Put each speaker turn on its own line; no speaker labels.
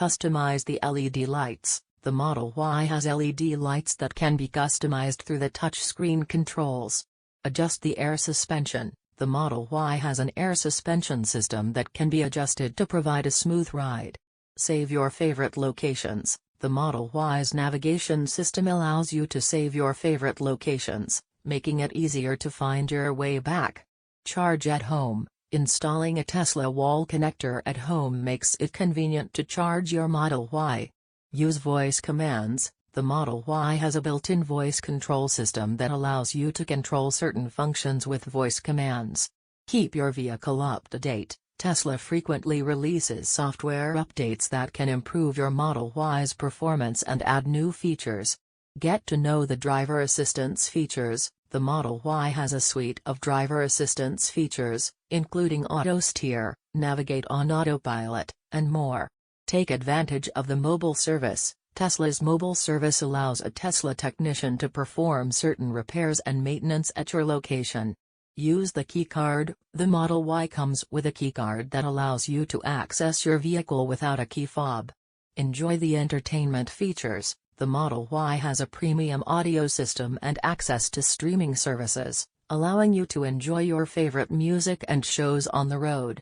Customize the LED lights. The Model Y has LED lights that can be customized through the touchscreen controls. Adjust the air suspension. The Model Y has an air suspension system that can be adjusted to provide a smooth ride. Save your favorite locations. The Model Y's navigation system allows you to save your favorite locations, making it easier to find your way back. Charge at home. Installing a Tesla wall connector at home makes it convenient to charge your Model Y. Use voice commands. The Model Y has a built-in voice control system that allows you to control certain functions with voice commands. Keep your vehicle up to date. Tesla frequently releases software updates that can improve your Model Y's performance and add new features. Get to know the driver assistance features. The Model Y has a suite of driver assistance features, including auto steer, navigate on autopilot, and more. Take advantage of the mobile service. Tesla's mobile service allows a Tesla technician to perform certain repairs and maintenance at your location. Use the keycard. The Model Y comes with a keycard that allows you to access your vehicle without a key fob. Enjoy the entertainment features. The Model Y has a premium audio system and access to streaming services, allowing you to enjoy your favorite music and shows on the road.